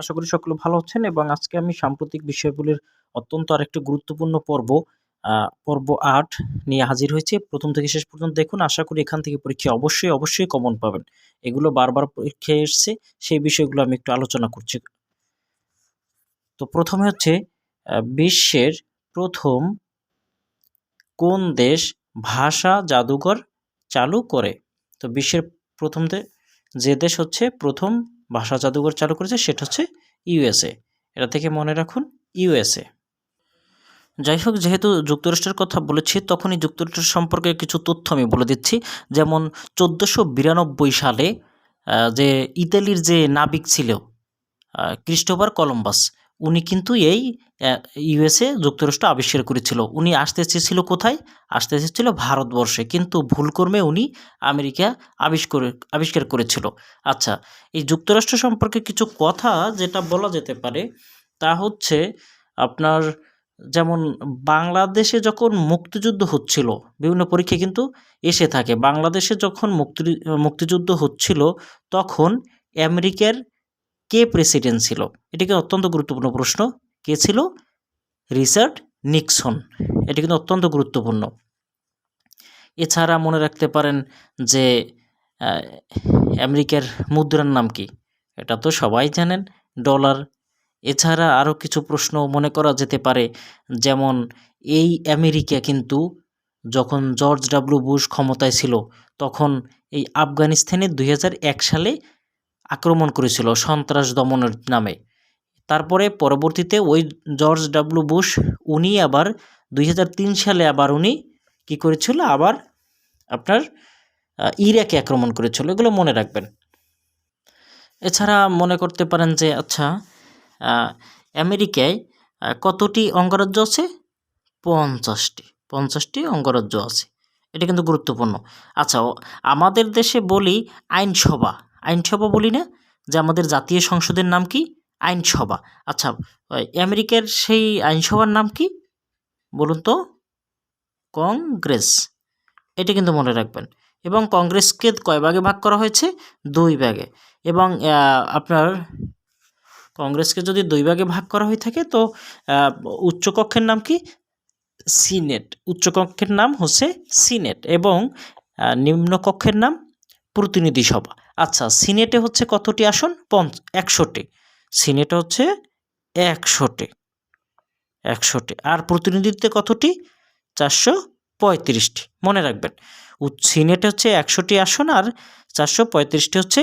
আশা করি সকলে ভালো আছেন এবং আজকে আমি সাম্প্রতিক বিষয়গুলির অত্যন্ত আরেকটি গুরুত্বপূর্ণ পর্ব ৮ নিয়ে হাজির হয়েছি। প্রথম থেকে শেষ পর্যন্ত দেখুন। আশা করি এখান থেকে পরীক্ষায় অবশ্যই কমন পাবেন। এগুলো বারবার পরীক্ষায় এসছে, সেই বিষয়গুলো আমি একটু আলোচনা করছি। তো প্রথমে হচ্ছে বিশ্বের প্রথম কোন দেশ ভাষা জাদুঘর চালু করে? তো বিশ্বের প্রথম যে দেশ হচ্ছে প্রথম ভাষা জাদুঘর চালু করেছে সেটা হচ্ছে ইউএসএ। এটা থেকে মনে রাখুন, ইউএসএ। যাই হোক, যেহেতু যুক্তরাষ্ট্রের কথা বলেছি তখনই যুক্তরাষ্ট্র সম্পর্কে কিছু তথ্য আমি বলে দিচ্ছি। যেমন 1492 সালে যে ইতালির যে নাবিক ছিল ক্রিস্টোফার কলম্বাস, উনি কিন্তু এই ইউএসএ যুক্তরাষ্ট্র আবিষ্কার করেছিল। উনি আসতে চেয়েছিল কোথায়? আসতে চেয়েছিল ভারতবর্ষে, কিন্তু ভুলক্রমে উনি আমেরিকা আবিষ্কার করেছিল। আচ্ছা, এই যুক্তরাষ্ট্র সম্পর্কে কিছু কথা যেটা বলা যেতে পারে তা হচ্ছে আপনার, যেমন বাংলাদেশে যখন মুক্তিযুদ্ধ হচ্ছিল, বিভিন্ন পরীক্ষা কিন্তু এসে থাকে, বাংলাদেশে যখন মুক্তিযুদ্ধ হচ্ছিল তখন আমেরিকার কে প্রেসিডেন্ট ছিল? এটি কিন্তু অত্যন্ত গুরুত্বপূর্ণ প্রশ্ন। কে ছিল? Richard Nixon. এটি কিন্তু অত্যন্ত গুরুত্বপূর্ণ। এছাড়া মনে রাখতে পারেন যে আমেরিকার মুদ্রার নাম কি? এটা তো সবাই জানেন, ডলার। এছাড়া আরও কিছু প্রশ্ন মনে করা যেতে পারে, যেমন এই আমেরিকা কিন্তু যখন জর্জ ডাব্লিউ বুশ ক্ষমতায় ছিল তখন এই আফগানিস্তানে 2001 সালে আক্রমণ করেছিল সন্ত্রাস দমনের নামে। তারপরে পরবর্তীতে ওই জর্জ ডাব্লিউ বুশ উনি আবার 2003 সালে আবার উনি কী করেছিল? আবার আপনার ইরাকে আক্রমণ করেছিল। এগুলো মনে রাখবেন। এছাড়া মনে করতে পারেন যে আচ্ছা, আমেরিকায় কতটি অঙ্গরাজ্য আছে? 50টি অঙ্গরাজ্য আছে। এটা কিন্তু গুরুত্বপূর্ণ। আচ্ছা, আমাদের দেশে বলি আইনসভা বলি না, যে আমাদের জাতীয় সংসদের নাম কি? আইনসভা। আচ্ছা, আমেরিকার সেই আইনসভার নাম কি বলুন তো? কংগ্রেস। এটা কিন্তু মনে রাখবেন। এবং কংগ্রেসকে কয় ভাগে ভাগ করা হয়েছে? 2 ভাগে। এবং আপনার কংগ্রেসকে যদি 2 ভাগে ভাগ করা হয়ে থাকে তো উচ্চকক্ষের নাম কি? সিনেট। উচ্চকক্ষের নাম হচ্ছে সিনেট এবং নিম্নকক্ষের নাম প্রতিনিধি সভা। আচ্ছা, সিনেটে হচ্ছে কতটি আসন? 100টি। সিনেটে হচ্ছে 100টি। আর প্রতিনিধিত্বে কতটি? 435টি। মনে রাখবেন, সিনেটে হচ্ছে 100টি আসন আর 435টি হচ্ছে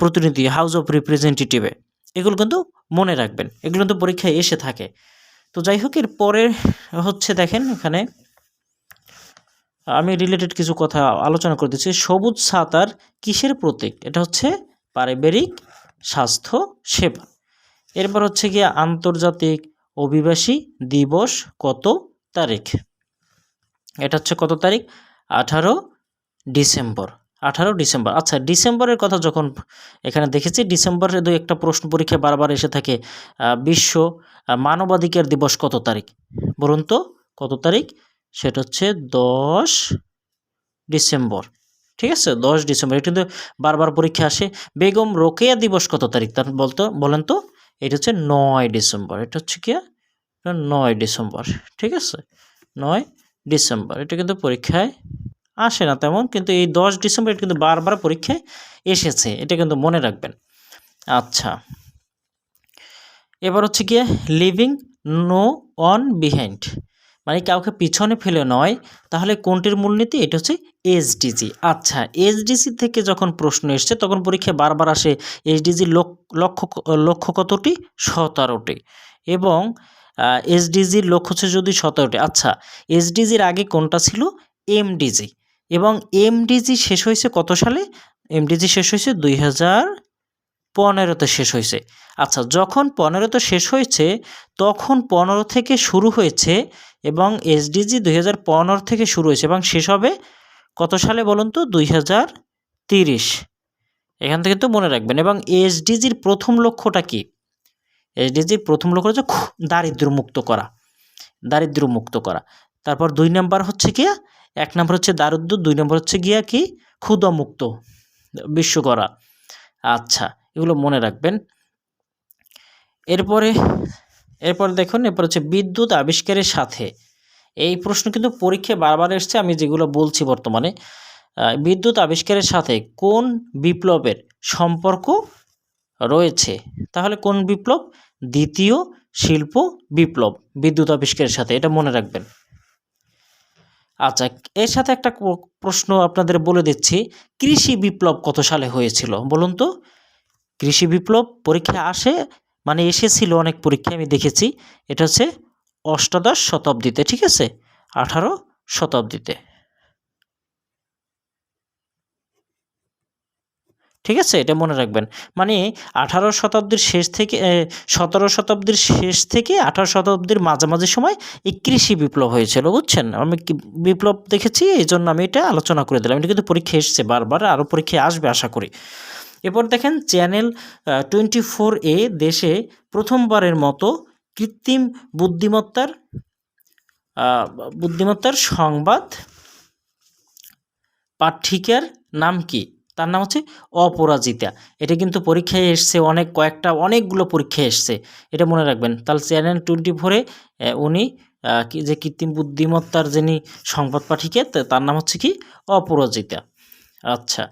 প্রতিনিধি, হাউস অফ রিপ্রেজেন্টেটিভে। এগুলো কিন্তু মনে রাখবেন, এগুলো কিন্তু পরীক্ষায় এসে থাকে। তো যাই হোক, এর পরে হচ্ছে দেখেন, এখানে আমি রিলেটেড কিছু কথা আলোচনা করে দিচ্ছি। সবুজ ছাতার কিসের প্রতীক? এটা হচ্ছে পারিবারিক স্বাস্থ্য সেবা। এরপর হচ্ছে গিয়ে আন্তর্জাতিক অভিবাসী দিবস কত তারিখ? এটা হচ্ছে কত তারিখ? 18 ডিসেম্বর। আচ্ছা, ডিসেম্বরের কথা যখন এখানে দেখেছি, ডিসেম্বরে 2-1টা প্রশ্ন পরীক্ষায় বারবার এসে থাকে। বিশ্ব মানবাধিকার দিবস কত তারিখ বলুন তো? কত তারিখ? সেটা হচ্ছে 10 ডিসেম্বর। ঠিক আছে, 10 ডিসেম্বর। এটা কিন্তু বারবার পরীক্ষা আসে। বেগম রোকেয়া দিবস কত তারিখ তার বলেন তো? এটা হচ্ছে 9 ডিসেম্বর। এটা হচ্ছে কি? 9 ডিসেম্বর। ঠিক আছে, 9 ডিসেম্বর। এটা কিন্তু পরীক্ষায় আসে না তেমন, কিন্তু এই 10 ডিসেম্বর এটা কিন্তু বারবার পরীক্ষায় এসেছে। এটা কিন্তু মনে রাখবেন। আচ্ছা, এবার হচ্ছে গিয়ে লিভিং নো অন বিহাইন্ড, মানে কাউকে পিছনে ফেলে নয়, তাহলে কোনটির মূলনীতি? এটা হচ্ছে এসডিজি। আচ্ছা, এসডিজি থেকে যখন প্রশ্ন এসছে তখন পরীক্ষায় বারবার আসে এসডিজির লক্ষ্য কতটি? 17টি। এবং এসডিজির লক্ষ্য হচ্ছে যদি 17টি। আচ্ছা, এসডিজির আগে কোনটা ছিল? এমডিজি। এবং এমডিজি শেষ হয়েছে কত সালে? এমডিজি শেষ হয়েছে 2015-তে শেষ হয়েছে। আচ্ছা, যখন 15-তে শেষ হয়েছে তখন 15 থেকে শুরু হয়েছে এবং এসডিজি 2015 থেকে শুরু হয়েছে এবং শেষ হবে কত সালে বলুন তো? 2030। এখান থেকে তো মনে রাখবেন। এবং এসডিজির প্রথম লক্ষ্যটা কি? এসডিজির প্রথম লক্ষ্য হচ্ছে দারিদ্র্যমুক্ত করা। তারপর 2 নাম্বার হচ্ছে কি? 1 নাম্বার হচ্ছে দারিদ্র্য, 2 নাম্বার হচ্ছে গিয়া কি? ক্ষুধামুক্ত বিশ্ব করা। আচ্ছা, এগুলো মনে রাখবেন। এরপরে এরপর দেখুন, এরপর হচ্ছে বিদ্যুৎ আবিষ্কারের সাথে, এই প্রশ্ন কিন্তু পরীক্ষায় বারবার এসছে, আমি যেগুলো বলছি বর্তমানে। বিদ্যুৎ আবিষ্কারের সাথে কোন বিপ্লবের সম্পর্ক রয়েছে? তাহলে কোন বিপ্লব? দ্বিতীয় শিল্প বিপ্লব বিদ্যুৎ আবিষ্কারের সাথে, এটা মনে রাখবেন। আচ্ছা, এর সাথে একটা প্রশ্ন আপনাদের বলে দিচ্ছি, কৃষি বিপ্লব কত সালে হয়েছিল বলুন তো? কৃষি বিপ্লব পরীক্ষায় আসে, মানে এসেছিল অনেক পরীক্ষায় আমি দেখেছি। এটা হচ্ছে অষ্টাদশ শতাব্দীতে, ঠিক আছে, 18 শতাব্দীতে, ঠিক আছে, এটা মনে রাখবেন। মানে 18 শতাব্দীর শেষ থেকে 17 শতাব্দীর শেষ থেকে 18 শতাব্দীর মাঝামাঝি সময় এই কৃষি বিপ্লব হয়েছিল, বুঝছেন? আমি বিপ্লব দেখেছি, এই জন্য আমি এটা আলোচনা করে দিলাম। এটা কিন্তু পরীক্ষায় এসছে বারবার, আরও পরীক্ষায় আসবে আশা করি। এরপর দেখেন, চ্যানেল 24A দেশে প্রথমবারের মতো কৃত্রিম বুদ্ধিমত্তার সংবাদ পাঠিকার নাম কি? তার নাম হচ্ছে অপরাজিতা। এটা কিন্তু পরীক্ষায় এসছে, অনেকগুলো পরীক্ষায় এসছে, এটা মনে রাখবেন। তাহলে চ্যানেল 24-এ উনি যে কৃত্রিম বুদ্ধিমত্তার যিনি সংবাদ পাঠিকা, তার নাম হচ্ছে কি? অপরাজিতা। আচ্ছা,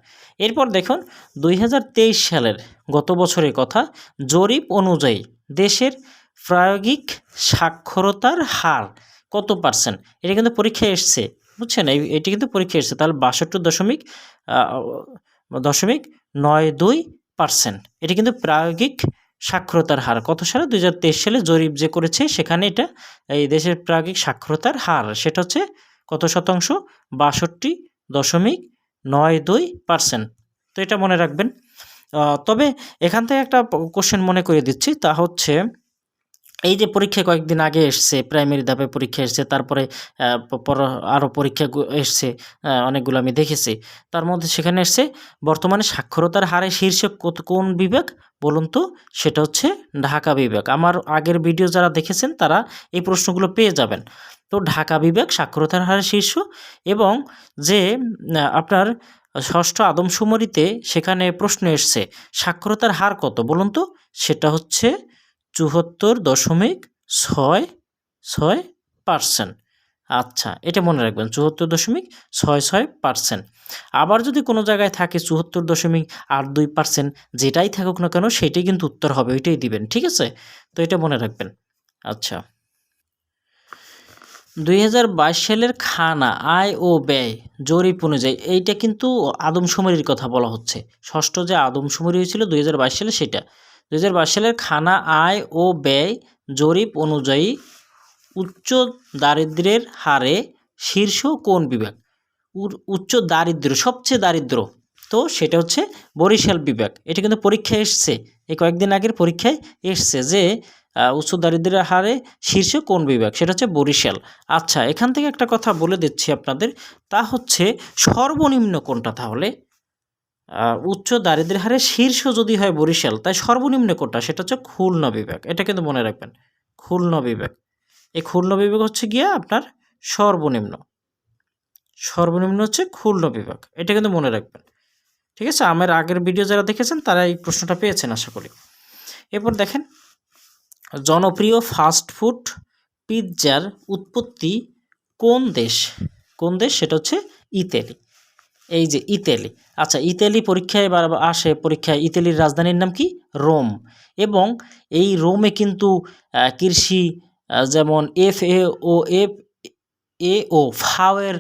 এরপর দেখুন 2023 সালের, গত বছরের কথা, জরিপ অনুযায়ী দেশের প্রায়োগিক সাক্ষরতার হার কত %? এটা কিন্তু পরীক্ষায় এসছে, বুঝছেন? এটি কিন্তু পরীক্ষায় এসছে। তাহলে 62.92%। এটি কিন্তু প্রায়োগিক সাক্ষরতার হার কত সালে? 2023 সালে জরিপ যে করেছে, সেখানে এটা এই দেশের প্রায়োগিক সাক্ষরতার হার, সেটা হচ্ছে কত শতাংশ? 62.92%। তো এটা মনে রাখবেন। তবে এখান থেকে একটা কোশ্চেন মনে করে দিচ্ছি, তা হচ্ছে এই যে পরীক্ষায় কয়েকদিন আগে এসছে, প্রাইমারি ধাপে পরীক্ষা এসছে, তারপরে আরও পরীক্ষা এসছে অনেকগুলো আমি দেখেছি। তার মধ্যে সেখানে এসছে বর্তমানে সাক্ষরতার হারে শীর্ষে কোন বিভাগ বলুন তো? সেটা হচ্ছে ঢাকা বিভাগ। আমার আগের ভিডিও যারা দেখেছেন তারা এই প্রশ্নগুলো পেয়ে যাবেন। তো ঢাকা বিভাগ সাক্ষরতার হারে শীর্ষ, এবং যে আপনার ষষ্ঠ আদমশুমারিতে সেখানে প্রশ্ন এসছে সাক্ষরতার হার কত বলুন তো? সেটা হচ্ছে 74.66%। আচ্ছা, এটা মনে রাখবেন, 74.66%। আবার যদি কোনো জায়গায় থাকে 74.82%, যেটাই থাকুক না কেন সেটাই কিন্তু উত্তর হবে, ওইটাই দিবেন, ঠিক আছে? তো এটা মনে রাখবেন। আচ্ছা, 2022 সালের খানা আয় ও ব্যয় জরিপ অনুযায়ী, এইটা কিন্তু আদমশুমারির কথা বলা হচ্ছে, ষষ্ঠ যে আদমশুমারি হয়েছিল 2022 সালে, সেটা 2022 সালের খানা আয় ও ব্যয় জরিপ অনুযায়ী উচ্চ দারিদ্র্যের হারে শীর্ষ কোন বিভাগ? উচ্চ দারিদ্র্য, সবচেয়ে দারিদ্র, তো সেটা হচ্ছে বরিশাল বিভাগ। এটা কিন্তু পরীক্ষায় এসছে, এই কয়েকদিন আগের পরীক্ষায় এসছে যে উচ্চ দারিদ্র্যের হারে শীর্ষ কোন বিভাগ, সেটা হচ্ছে বরিশাল। আচ্ছা, এখান থেকে একটা কথা বলে দিচ্ছি আপনাদের, তা হচ্ছে সর্বনিম্ন কোনটা? তাহলে উচ্চ দারিদ্র্যের হারে শীর্ষ যদি হয় বরিশাল, তাই সর্বনিম্ন কোনটা? সেটা হচ্ছে খুলনা বিভাগ। এটা কিন্তু মনে রাখবেন, খুলনা বিভাগ। এই খুলনা বিভাগ হচ্ছে গিয়ে আপনার সর্বনিম্ন হচ্ছে খুলনা বিভাগ, এটা কিন্তু মনে রাখবেন, ঠিক আছে? আমার আগের ভিডিও যারা দেখেছেন তারা এই প্রশ্নটা পেয়েছেন আশা করি। এরপর দেখেন, জনপ্রিয় ফাস্টফুড পিৎজার উৎপত্তি কোন দেশ? সেটা হচ্ছে ইতালি। এই যে ইতালি। আচ্ছা, ইতালি পরীক্ষায় আসে, পরীক্ষায় ইতালির রাজধানীর নাম কি? রোম। এবং এই রোমে কিন্তু কৃষি, যেমন ফাওয়ের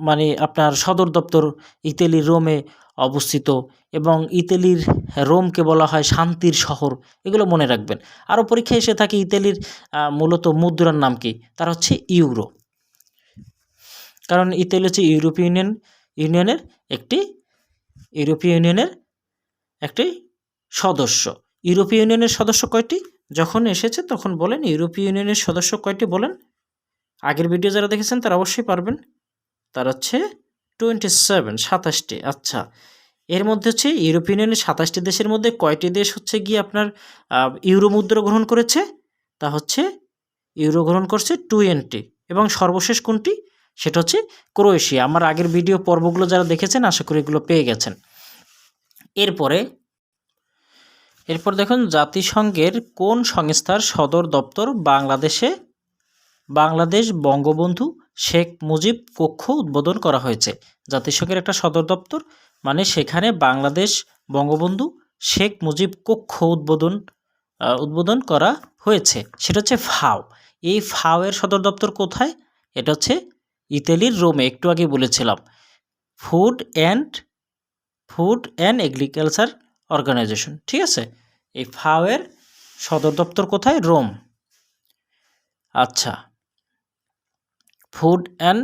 মানে আপনার সদর দপ্তর ইতালির রোমে অবস্থিত, এবং ইতালির রোমকে বলা হয় শান্তির শহর, এগুলো মনে রাখবেন। আরও পরীক্ষায় এসে থাকে ইতালির মূলত মুদ্রার নাম কি? তার হচ্ছে ইউরো, কারণ ইতালি হচ্ছে ইউরোপীয় ইউনিয়নের একটি সদস্য। ইউরোপীয় ইউনিয়নের সদস্য কয়টি? যখন এসেছে তখন বলেন, ইউরোপীয় ইউনিয়নের সদস্য কয়টি বলেন? আগের ভিডিও যারা দেখেছেন তারা অবশ্যই পারবেন। তার হচ্ছে 27টি। আচ্ছা, এর মধ্যে হচ্ছে ইউরোপীয় ইউনিয়নের 27টি দেশের মধ্যে কয়টি দেশ হচ্ছে গিয়ে আপনার ইউরো মুদ্রা গ্রহণ করেছে? তা হচ্ছে ইউরো গ্রহণ করছে 20। এবং সর্বশেষ কোনটি? সেটা হচ্ছে ক্রোয়েশিয়া। আমার আগের ভিডিও পর্বগুলো যারা দেখেছেন আশা করি এগুলো পেয়ে গেছেন। এরপর দেখুন জাতিসংঘের কোন সংস্থার সদর দপ্তর বাংলাদেশে বাংলাদেশ বঙ্গবন্ধু শেখ মুজিব কক্ষ উদ্বোধন করা হয়েছে। জাতিসংঘের একটা সদর দপ্তর, মানে সেখানে বাংলাদেশ বঙ্গবন্ধু শেখ মুজিব কক্ষ উদ্বোধন করা হয়েছে, সেটা হচ্ছে ফাও। এই ফাও এর সদর দপ্তর কোথায়? এটা হচ্ছে ইতালির রোমে, একটু আগে বলেছিলাম। ফুড অ্যান্ড এগ্রিকালচার অর্গানাইজেশন, ঠিক আছে। এই ফাও এর সদর দপ্তর কোথায়? রোম। আচ্ছা, ফুড অ্যান্ড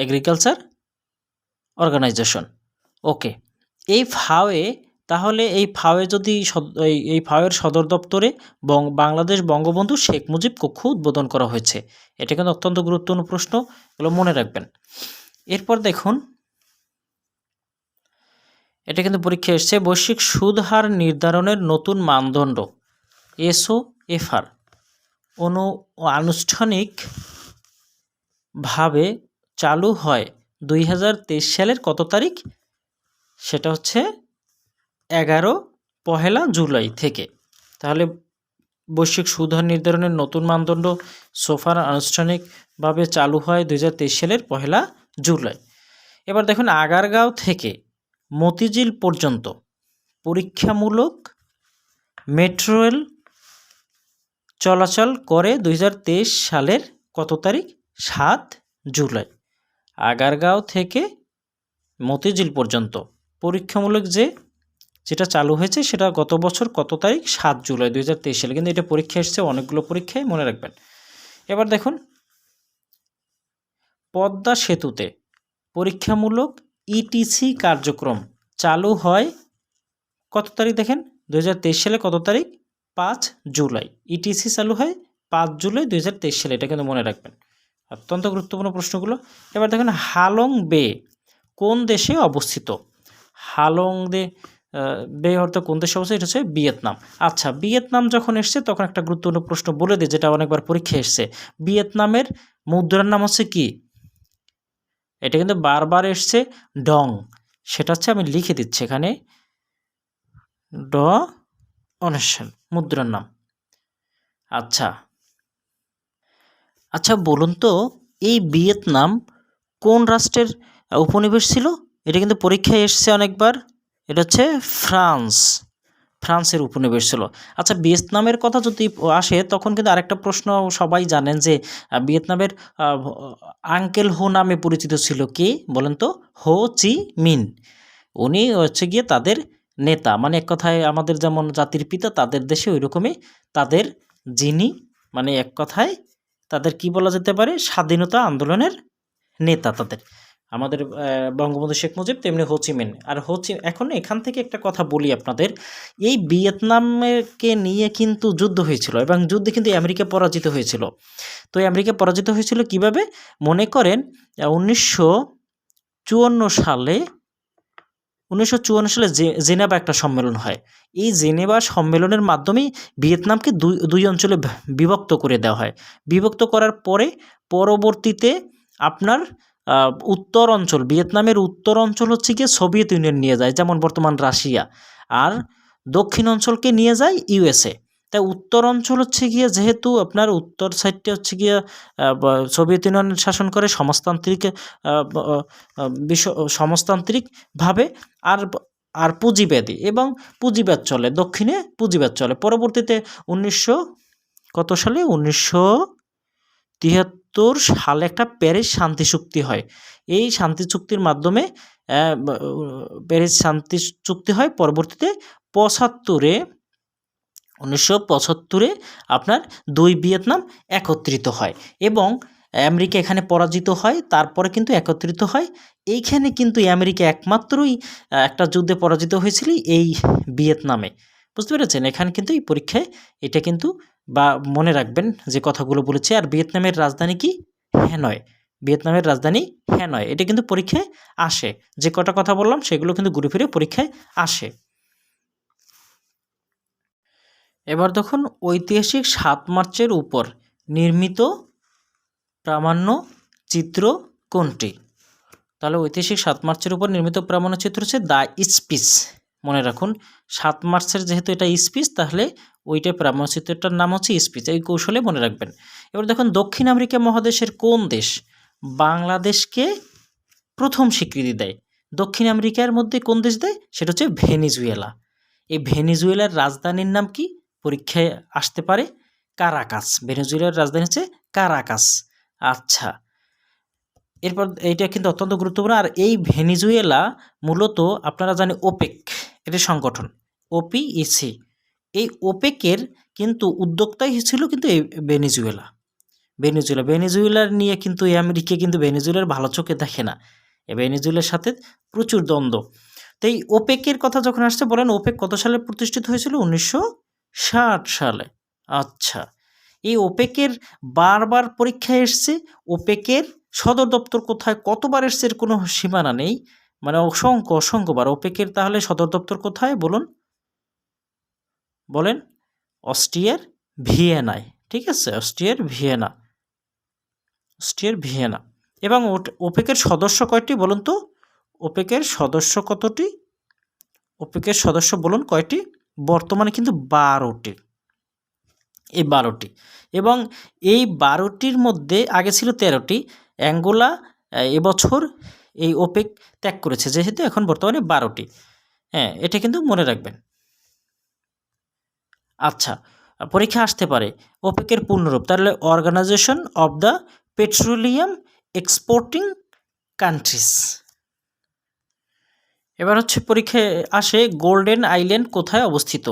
এগ্রিকালচার অর্গানাইজেশন, ওকে। এই ফাওয়ে, তাহলে এই ফাওয়ে যদি এই ফাওয়ের সদর দপ্তরে বাংলাদেশ বঙ্গবন্ধু শেখ মুজিব কক্ষ উদ্বোধন করা হয়েছে। এটা কিন্তু অত্যন্ত গুরুত্বপূর্ণ প্রশ্ন, এগুলো মনে রাখবেন। এরপর দেখুন, এটা কিন্তু পরীক্ষা এসছে, বৈশ্বিক সুদ হার নির্ধারণের নতুন মানদণ্ড SOFR আনুষ্ঠানিকভাবে চালু হয় 2023 সালের কত তারিখ? সেটা হচ্ছে 11 জুলাই থেকে। তাহলে বৈশ্বিক সুদ হার নির্ধারণের নতুন মানদণ্ড সোফার আনুষ্ঠানিকভাবে চালু হয় 2023 সালের 1 জুলাই। এবার দেখুন, আগারগাঁও থেকে মতিঝিল পর্যন্ত পরীক্ষামূলক মেট্রো রেল চলাচল করে 2023 সালের কত তারিখ? 7 জুলাই। আগারগাঁও থেকে মতিঝিল পর্যন্ত পরীক্ষামূলক যেটা চালু হয়েছে সেটা গত বছর কত তারিখ? 7 জুলাই 2023 সালে। কিন্তু এটা পরীক্ষা এসছে, অনেকগুলো পরীক্ষায়, মনে রাখবেন। এবার দেখুন, পদ্মা সেতুতে পরীক্ষামূলক ETC কার্যক্রম চালু হয় কত তারিখ? দেখেন 2023 সালে কত তারিখ? 5 জুলাই। ETC চালু হয় 5 জুলাই 2023 সালে, এটা কিন্তু মনে রাখবেন, অত্যন্ত গুরুত্বপূর্ণ প্রশ্নগুলো। এবার দেখুন, হালং বে কোন দেশে অবস্থিত? হালং বে অর্থ কোন দেশে অবস্থিত? এটা হচ্ছে ভিয়েতনাম। আচ্ছা, ভিয়েতনাম যখন এসছে তখন একটা গুরুত্বপূর্ণ প্রশ্ন বলে দিই, যেটা অনেকবার পরীক্ষা এসছে। ভিয়েতনামের মুদ্রার নাম হচ্ছে কি? এটা কিন্তু বারবার এসছে, ডং। সেটা হচ্ছে, আমি লিখে দিচ্ছি এখানে, অনেশন মুদ্রার নাম। আচ্ছা বলুন তো, এই ভিয়েতনাম কোন রাষ্ট্রের উপনিবেশ ছিল? এটা কিন্তু পরীক্ষায় এসছে অনেকবার। এটা হচ্ছে ফ্রান্সের উপনিবেশ ছিল। আচ্ছা, ভিয়েতনামের কথা যদি আসে তখন কিন্তু আরেকটা প্রশ্ন সবাই জানেন যে ভিয়েতনামের আঙ্কেল হো নামে পরিচিত ছিল কে? বলেন তো। হো চি মিন। উনি হচ্ছে গিয়ে তাদের নেতা, মানে এক কথায় আমাদের যেমন জাতির পিতা, তাদের দেশে ওই রকমই তাদের যিনি, মানে এক কথায় তাদের কি বলা যেতে পারে, স্বাধীনতা আন্দোলনের নেতা তাদের। আমাদের বঙ্গবন্ধু শেখ মুজিব, তেমনি হোচিমিন। আর এখন এখান থেকে একটা কথা বলি আপনাদের, এই ভিয়েতনামকে নিয়ে কিন্তু যুদ্ধ হয়েছিল, এবং যুদ্ধে কিন্তু আমেরিকা পরাজিত হয়েছিল। তো আমেরিকা পরাজিত হয়েছিল কিভাবে? মনে করেন 1954 সালে জেনেভা একটা সম্মেলন হয়। এই জেনেভা সম্মেলনের মাধ্যমেই ভিয়েতনামকে দুই অঞ্চলে বিভক্ত করে দেওয়া হয়। বিভক্ত করার পরে পরবর্তীতে আপনার উত্তর অঞ্চল, ভিয়েতনামের উত্তর অঞ্চল হচ্ছে গিয়ে সোভিয়েত ইউনিয়ন নিয়ে যায়, যেমন বর্তমান রাশিয়া, আর দক্ষিণ অঞ্চলকে নিয়ে যায় USA। তাই উত্তর অঞ্চল হচ্ছে গিয়ে, যেহেতু আপনার উত্তর সাইডটা হচ্ছে গিয়ে সোভিয়েত ইউনিয়ন শাসন করে সমাজতান্ত্রিকভাবে, আর পুঁজিবাদী, এবং পুঁজিবাদ চলে, দক্ষিণে পুঁজিবাদ চলে। পরবর্তীতে 1973 সালে একটা প্যারিস শান্তি চুক্তি হয়। এই শান্তি চুক্তির মাধ্যমে প্যারিস শান্তি চুক্তি হয়। পরবর্তীতে 1975 আপনার দুই ভিয়েতনাম একত্রিত হয়, এবং আমেরিকা এখানে পরাজিত হয়। তারপরে কিন্তু একত্রিত হয়। এইখানে কিন্তু আমেরিকা একমাত্রই একটা যুদ্ধে পরাজিত হয়েছিল, এই ভিয়েতনামে। বুঝতে পেরেছেন? এখানে কিন্তু এই পরীক্ষায় এটা কিন্তু মনে রাখবেন যে কথাগুলো বলেছে। আর ভিয়েতনামের রাজধানী কি? হ্যানয়। ভিয়েতনামের রাজধানী হ্যানয়। এটা কিন্তু পরীক্ষায় আসে, যে কটা কথা বললাম সেগুলো কিন্তু ঘুরে ফিরে পরীক্ষায় আসে। এবার দেখুন, ঐতিহাসিক 7 মার্চের উপর নির্মিত প্রামাণ্য চিত্র কোনটি? তাহলে ঐতিহাসিক 7 মার্চের উপর নির্মিত প্রামাণ্য চিত্র হচ্ছে দ্য স্পিচ, মনে রাখুন 7 মার্চের যেহেতু এটা স্পিচ, তাহলে ওইটা প্রামাণ্যচিত্রটার নাম হচ্ছে স্পিচ। এই কৌশলে মনে রাখবেন। এবার দেখুন দক্ষিণ আমেরিকা মহাদেশের কোন দেশ বাংলাদেশকে প্রথম স্বীকৃতি দেয়? দক্ষিণ আমেরিকার মধ্যে কোন দেশ দেয়? সেটা হচ্ছে ভেনিজুয়েলা। এই ভেনিজুয়েলার রাজধানীর নাম কি? পরীক্ষায় আসতে পারে কারাকাস। ভেনিজুয়েলার রাজধানী হচ্ছে কারাকাস। আচ্ছা, এরপর এইটা কিন্তু অত্যন্ত গুরুত্বপূর্ণ। আর এই ভেনিজুয়েলা মূলত আপনারা জানেন ওপেক এটি সংগঠন, ওপিইসি। এই ওপেকের কিন্তু উদ্যোক্তাই ছিল কিন্তু এই ভেনিজুয়েলা। ভেনিজুয়েলার নিয়ে কিন্তু এই আমেরিকা কিন্তু ভেনিজুয়েলার ভালো চোখে দেখে না। এই ভেনিজুয়েলার সাথে প্রচুর দ্বন্দ্ব। তো এই ওপেকের কথা যখন আসছে, বলেন ওপেক কত সালে প্রতিষ্ঠিত হয়েছিল? 1960 সালে। আচ্ছা, এই ওপেকের বারবার পরীক্ষায় এসছে। ওপেকের সদর দপ্তর কোথায়, কতবার এসছে এর কোনো সীমানা নেই, মানে অসংখ্যবার। ওপেকের তাহলে সদর দপ্তর কোথায় বলুন? বলেন অস্ট্রিয়ার ভিয়েনায়। ঠিক আছে, অস্ট্রিয়ার ভিয়েনা। এবং ওপেকের সদস্য কয়টি বলুন তো? ওপেকের সদস্য কতটি? ওপেকের সদস্য বলুন কয়টি? বর্তমানে কিন্তু 12টি। এই 12টি, এবং এই 12টির মধ্যে আগে ছিল 13টি। অ্যাঙ্গোলা এবছর এই ওপেক ত্যাগ করেছে, যেহেতু এখন বর্তমানে 12টি। হ্যাঁ, এটা কিন্তু মনে রাখবেন। আচ্ছা, পরীক্ষা আসতে পারে ওপেকের পূর্ণরূপ, তাহলে organisation of the petroleum exporting countries. এবার হচ্ছে পরীক্ষায় আসে গোল্ডেন আইল্যান্ড কোথায় অবস্থিত?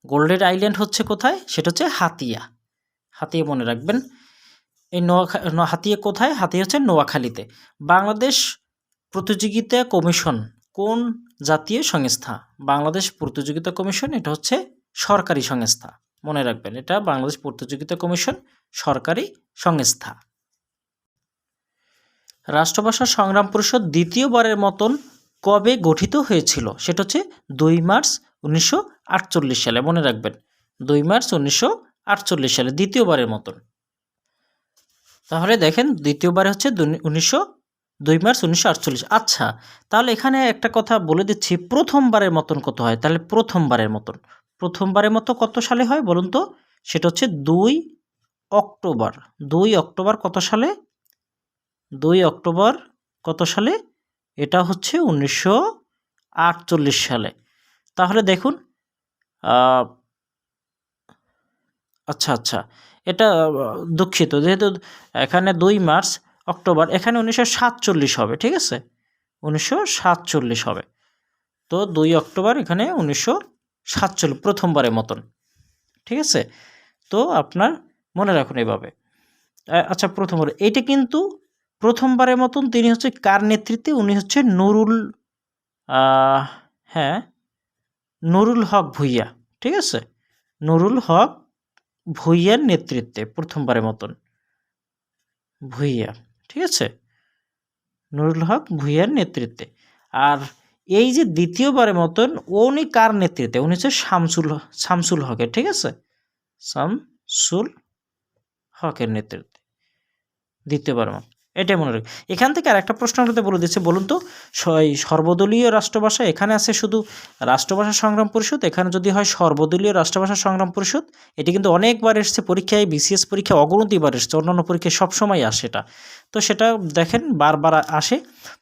গোল্ডেন আইল্যান্ড হচ্ছে কোথায়? সেটা হচ্ছে হাতিয়া। হাতিয়া মনে রাখবেন। এই হাতিয়া কোথায়? হাতিয়া হচ্ছে নোয়াখালীতে। বাংলাদেশ প্রতিযোগিতা কমিশন কোন জাতীয় সংস্থা? বাংলাদেশ প্রতিযোগিতা কমিশন এটা হচ্ছে সরকারি সংস্থা। মনে রাখবেন, এটা বাংলাদেশ প্রতিযোগিতা কমিশন সরকারি সংস্থা। রাষ্ট্রভাষা সংগ্রাম পরিষদ দ্বিতীয়বারের মতন কবে গঠিত হয়েছিল? সেটা হচ্ছে 2 মার্চ 1948 সালে। মনে রাখবেন, 2 মার্চ 1948 সালে দ্বিতীয়বারের মতন। তাহলে দেখেন দ্বিতীয়বার হচ্ছে 2 মার্চ 1948। আচ্ছা, তাহলে এখানে একটা কথা বলে দিচ্ছি, প্রথমবারের মতন কত হয়? তাহলে প্রথমবারের মতো কত সালে হয় বলুন তো? সেটা হচ্ছে 2 অক্টোবর। 2 অক্টোবর কত সালে? 2 অক্টোবর কত সালে? এটা হচ্ছে 1948 সালে। তাহলে দেখুন, আচ্ছা, এটা দুঃখিত, যেহেতু এখানে 2 মার্চ অক্টোবর, এখানে 1947 হবে। ঠিক আছে, 1947 হবে। তো 2 অক্টোবর এখানে 1947 প্রথমবারের মতন। ঠিক আছে, তো আপনার মনে রাখুন এইভাবে। আচ্ছা, প্রথমবার এইটা কিন্তু প্রথমবারের মতন তিনি হচ্ছে কার নেতৃত্বে? উনি হচ্ছে নুরুল হক ভূঁইয়া। ঠিক আছে, নুরুল হক ভূঁইয়ার নেতৃত্বে প্রথমবারের মতন। ভূঁইয়া, ঠিক আছে, নুরুল হক ভূঁইয়ার নেতৃত্বে। আর এই যে দ্বিতীয়বারের মতন উনি কার নেতৃত্বে? উনি হচ্ছে শামসুল হকের। ঠিক আছে, শামসুল হকের নেতৃত্বে দ্বিতীয়বার মত। এটাই মনে রাখবেন। এখান থেকে আর একটা প্রশ্ন আপনাদের বলে দিচ্ছে, বলুন তো সর্বদলীয় রাষ্ট্রভাষা, এখানে আছে শুধু রাষ্ট্রভাষা সংগ্রাম পরিষদ, এখানে যদি হয় সর্বদলীয় রাষ্ট্রভাষা সংগ্রাম পরিষদ। এটি কিন্তু অনেকবার এসছে পরীক্ষায়, বিসিএস পরীক্ষায় অগণতিবার এসছে, অন্যান্য পরীক্ষায় সবসময় আসে এটা। তো সেটা দেখেন বারবার আসে।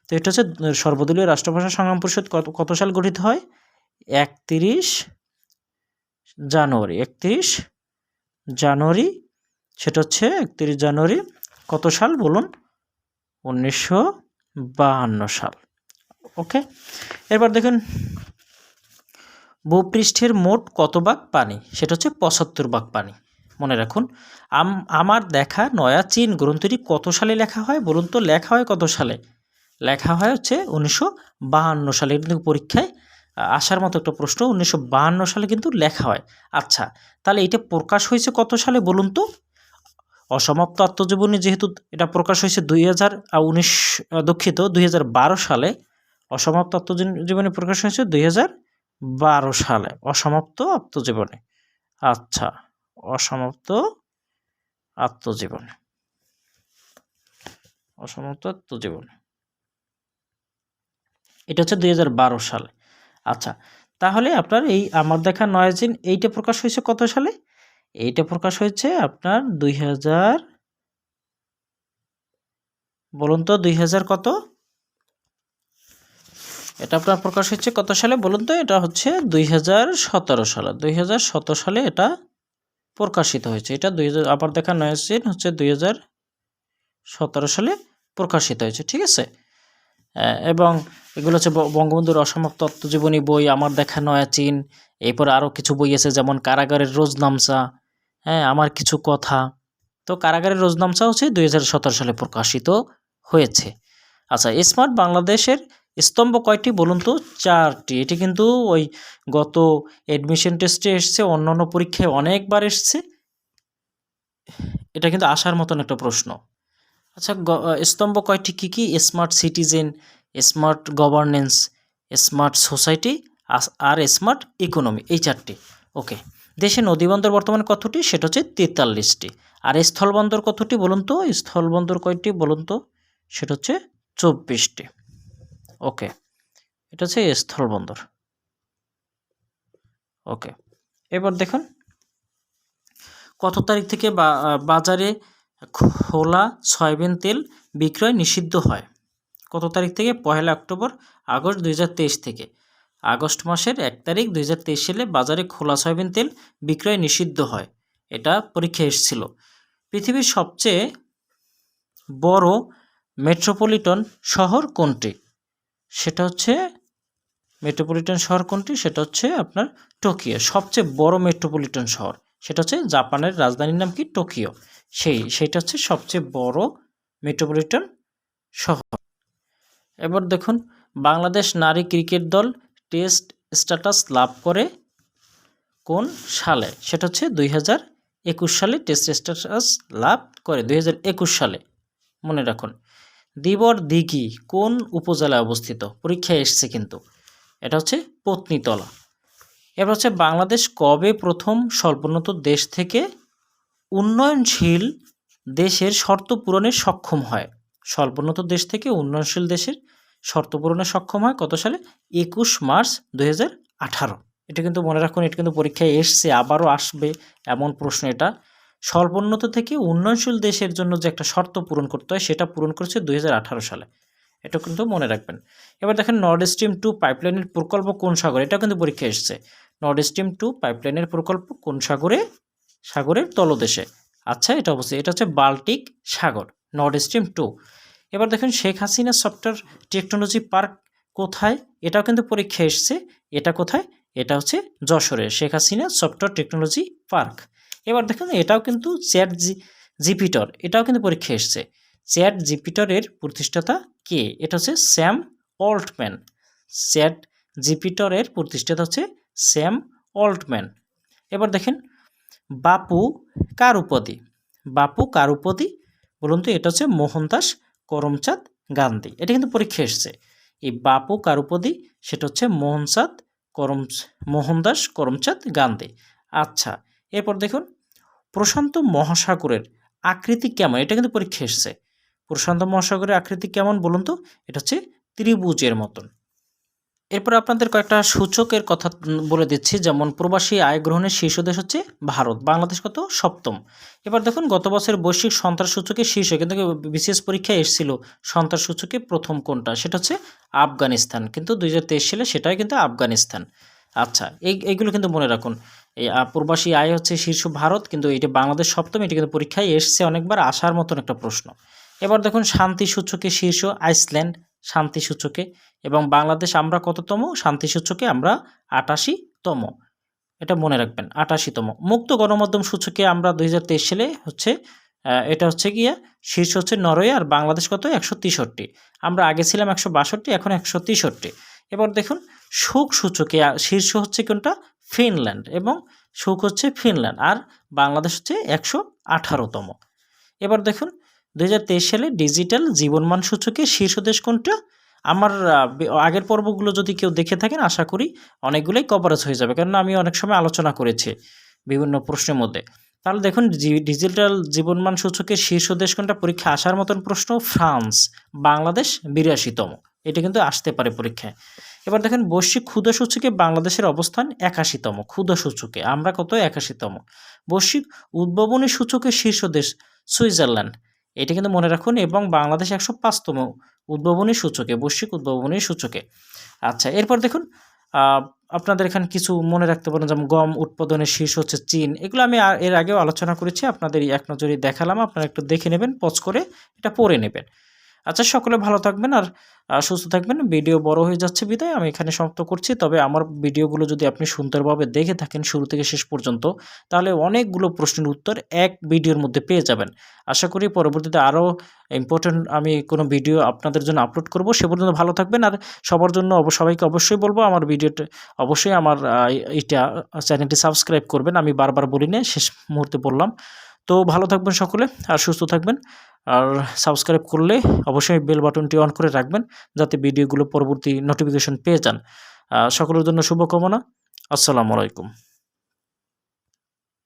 তো এটা হচ্ছে সর্বদলীয় রাষ্ট্রভাষা সংগ্রাম পরিষদ কত সাল গঠিত হয়? 31 জানুয়ারি। সেটা হচ্ছে 31 জানুয়ারি কত সাল বলুন? 1952 সাল। ওকে, এবার দেখুন ভূপৃষ্ঠের মোট কত ভাগ পানি? সেটা হচ্ছে 75 ভাগ পানি। মনে রাখুন, আমার দেখা নয়া চীন গ্রন্থটি কত সালে লেখা হয় বলুন তো? লেখা হয় কত সালে? লেখা হয় হচ্ছে 1952 সালে। কিন্তু পরীক্ষায় আসার মতো একটা প্রশ্ন, 1952 সালে কিন্তু লেখা হয়। আচ্ছা, তাহলে এটা প্রকাশ হয়েছে কত সালে বলুন তো? অসমাপ্ত আত্মজীবনী যেহেতু এটা প্রকাশ হয়েছে 2012 সালে। অসমাপ্ত আত্মজীবনী প্রকাশ হয়েছে 2012 সালে। অসমাপ্ত আত্মজীবনী। আচ্ছা, অসমাপ্ত আত্মজীবনী এটা হচ্ছে 2012 সালে। আচ্ছা, তাহলে আপনার এই আমার দেখা নয়াজিন এইটা প্রকাশ হয়েছে কত সালে? এইটা প্রকাশ হয়েছে আপনার 2000, বলুন তো 2000 কত? এটা আপনার প্রকাশ হচ্ছে কত সালে বলুন তো? এটা হচ্ছে 2017 সালে। 2017 সালে এটা প্রকাশিত হয়েছে। এটা 2000 আবার দেখা নয়াজিন হচ্ছে 2017 সালে প্রকাশিত হয়েছে, ঠিক আছে? এবং এগুলো হচ্ছে বঙ্গবন্ধুর অসমাপ্ত আত্মজীবনী বই, আমার দেখা নয়াচিন, এরপর আরও কিছু বই আছে যেমন কারাগারের রোজনামচা, হ্যাঁ, আমার কিছু কথা। তো কারাগারের রোজনামচা হচ্ছে 2017 সালে প্রকাশিত হয়েছে। আচ্ছা, স্মার্ট বাংলাদেশের স্তম্ভ কয়টি বলুন তো? 4টি। এটি কিন্তু ওই গত অ্যাডমিশন টেস্টে এসছে, অন্যান্য পরীক্ষায় অনেকবার এসছে। এটা কিন্তু আসার মতন একটা প্রশ্ন। আচ্ছা, স্তম্ভ কয়টি কী কী? Smart citizen, smart governance, smart society আর স্মার্ট ইকোনমি, এই 4টি। ওকে। দেশে নদীবন্দর বর্তমানে কতটি? সেটা হচ্ছে 43টি। আর স্থলবন্দর কতটি বলুন তো? স্থলবন্দর কয়টি বলুন তো? সেটা হচ্ছে 24টি। ওকে, এটা হচ্ছে স্থলবন্দর। ওকে, এবার দেখুন কত তারিখ থেকে বাজারে খোলা সয়াবিন তেল বিক্রয় নিষিদ্ধ হয়? কত তারিখ থেকে? 1 অক্টোবর আগস্ট 2023 থেকে। আগস্ট মাসের 1 তারিখ 2023 সালে বাজারে খোলা সয়াবিন তেল বিক্রয় নিষিদ্ধ হয়। এটা পরীক্ষায় এসেছিল। পৃথিবীর সবচেয়ে বড় মেট্রোপলিটন শহর কোনটি? সেটা হচ্ছে মেট্রোপলিটন শহর কোনটি? সেটা হচ্ছে আপনার টোকিও। সবচেয়ে বড় মেট্রোপলিটন শহর সেটা হচ্ছে জাপানের রাজধানীর নাম কি? টোকিও। সেইটা হচ্ছে সবচেয়ে বড় মেট্রোপলিটন শহর। এবার দেখুন বাংলাদেশ নারী ক্রিকেট দল টেস্ট স্ট্যাটাস লাভ করে কোন সালে? সেটা হচ্ছে 2021 সালে টেস্ট স্ট্যাটাস লাভ করে, 2021 সালে। মনে রাখুন। দিবর দিঘি কোন উপজেলায় অবস্থিত? পরীক্ষায় এসছে কিন্তু। এটা হচ্ছে পত্নীতলা। এবার হচ্ছে বাংলাদেশ কবে প্রথম স্বল্পোন্নত দেশ থেকে উন্নয়নশীল দেশের শর্ত পূরণে সক্ষম হয়? স্বল্পোন্নত দেশ থেকে উন্নয়নশীল দেশের শর্ত পূরণে সক্ষম হয় কত সালে? 21 মার্চ 2018। এটা কিন্তু মনে রাখুন, এটা কিন্তু পরীক্ষায় এসছে, আবারও আসবে এমন প্রশ্ন এটা। স্বল্পোন্নত থেকে উন্নয়নশীল দেশের জন্য যে একটা শর্ত পূরণ করতে হয় সেটা পূরণ করেছে 2018 সালে। এটা কিন্তু মনে রাখবেন। এবার দেখেন নর্থ স্ট্রিম 2 পাইপলাইনের প্রকল্প কোন সাগরে? এটা কিন্তু পরীক্ষায় এসছে। নর্থ স্ট্রিম 2 পাইপলাইনের প্রকল্প কোন সাগরে? সাগরের তলদেশে। আচ্ছা, এটা অবশ্যই, এটা হচ্ছে বাল্টিক সাগর, নর্থ স্ট্রিম 2। এবার দেখেন Sheikh Hasina software technology park কোথায়? এটাও কিন্তু পরীক্ষায় এসছে। এটা কোথায়? এটা হচ্ছে যশোরে, Sheikh Hasina software technology park. এবার দেখুন এটাও কিন্তু জিপিটার, এটাও কিন্তু পরীক্ষায় এসছে। জিপিটারের প্রতিষ্ঠাতা কে? এটা হচ্ছে স্যাম অল্টম্যান। জিপিটারের প্রতিষ্ঠাতা হচ্ছে স্যাম অল্টম্যান। এবার দেখেন বাপু কার উপাধি? বাপু কার উপাধি বলুন তো? এটা হচ্ছে মোহনদাস করমচাঁদ গান্ধী। এটা কিন্তু পরীক্ষা এসছে। এই বাপু কার উপাধি? সেটা হচ্ছে মোহনদাস করমচাঁদ গান্ধী। আচ্ছা, এরপর দেখুন প্রশান্ত মহাসাগরের আকৃতি কেমন? এটা কিন্তু পরীক্ষা এসছে। প্রশান্ত মহাসাগরের আকৃতি কেমন বলুন তো? এটা হচ্ছে ত্রিভুজের মতন। এরপর আপনাদের কয়েকটা সূচকের কথা বলে দিচ্ছি, যেমন প্রবাসী আয় গ্রহণের শীর্ষ দেশ হচ্ছে ভারত, বাংলাদেশ কত? 7ম। এবার দেখুন গত বছরের বৈশ্বিক সন্ত্রাস সূচকের শীর্ষে কিন্তু বিশেষ পরীক্ষায় এসেছিল সন্ত্রাস সূচকে প্রথম কোনটা? সেটা হচ্ছে আফগানিস্তান, কিন্তু 2023 সালে সেটাই কিন্তু আফগানিস্তান। আচ্ছা, এইগুলো কিন্তু মনে রাখুন। এই প্রবাসী আয় হচ্ছে শীর্ষ ভারত, কিন্তু এটা বাংলাদেশ 7ম। এটি কিন্তু পরীক্ষায় এসছে অনেকবার, আসার মতন একটা প্রশ্ন। এবার দেখুন শান্তি সূচকে শীর্ষ আইসল্যান্ড শান্তি সূচকে, এবং বাংলাদেশ আমরা কততম? শান্তি সূচকে আমরা 88তম। এটা মনে রাখবেন, 88তম। মুক্ত গণমাধ্যম সূচকে আমরা 2023 সালে হচ্ছে এটা হচ্ছে গিয়ে শীর্ষ হচ্ছে নরওয়ে, আর বাংলাদেশ কত? 163। আমরা আগে ছিলাম 162, এখন 163। এবার দেখুন সুখ সূচকে শীর্ষ হচ্ছে কোনটা? ফিনল্যান্ড, এবং সুখ হচ্ছে ফিনল্যান্ড, আর বাংলাদেশ হচ্ছে 118তম। এবার দেখুন 2023 সালে ডিজিটাল জীবনমান সূচকে শীর্ষ দেশ কোনটা? আমার আগের পর্বগুলো যদি কেউ দেখে থাকেন আশা করি অনেকগুলোই কভারেজ হয়ে যাবে, কারণ আমি অনেক সময় আলোচনা করেছি বিভিন্ন প্রশ্নের মধ্যে। তাহলে দেখুন ডিজিটাল জীবনমান সূচকের শীর্ষ দেশ কোনটা? পরীক্ষা আসার মতন প্রশ্ন। ফ্রান্স। বাংলাদেশ 82তম। এটা কিন্তু আসতে পারে পরীক্ষায়। এবার দেখেন বৈশ্বিক ক্ষুধা সূচকে বাংলাদেশের অবস্থান ৮১তম ক্ষুধা সূচকে। আমরা কত? ৮১তম। বৈশ্বিক উদ্ভাবনী সূচকে শীর্ষ দেশ সুইজারল্যান্ড। এটা কিন্তু মনে রাখুন এবং বাংলাদেশ ১০৫তম উদ্ভাবনী সূচকে, বৈশ্বিক উদ্ভাবনী সূচকে। আচ্ছা, এরপর দেখুন আ আপনাদের এখানে কিছু মনে রাখতে পারেন যেমন গম উৎপাদনের শীর্ষ হচ্ছে চীন। এগুলো আমি এর আগেও আলোচনা করেছি। আপনাদের এক নজরে দেখালাম। আপনারা একটু দেখে নেবেন, পজ করে এটা পড়ে নেবেন। আচ্ছা, সকলে ভালো থাকবেন আর সুস্থ থাকবেন। ভিডিও বড় হয়ে যাচ্ছে বিধায় আমি এখানে সমাপ্ত করছি। তবে আমার ভিডিওগুলো যদি আপনি সুন্দরভাবে দেখে থাকেন শুরু থেকে শেষ পর্যন্ত, তাহলে অনেকগুলো প্রশ্নের উত্তর এক ভিডিওর মধ্যে পেয়ে যাবেন। আশা করি পরবর্তীতে আরও ইম্পোর্টেন্ট আমি কোনো ভিডিও আপনাদের জন্য আপলোড করব। সে পর্যন্ত ভালো থাকবেন আর সবার জন্য সবাইকে অবশ্যই বলব আমার ভিডিওটা অবশ্যই আমার চ্যানেলটি সাবস্ক্রাইব করবেন। আমি বারবার বলি না, শেষ মুহূর্তে বললাম। তো ভালো থাকবেন সকলে আর সুস্থ থাকবেন। আর সাবস্ক্রাইব করলে অবশ্যই বেল বাটনটি অন করে রাখবেন যাতে ভিডিওগুলো পরবর্তী নোটিফিকেশন পেয়ে যান। সকলের জন্য শুভকামনা। আসসালামু আলাইকুম।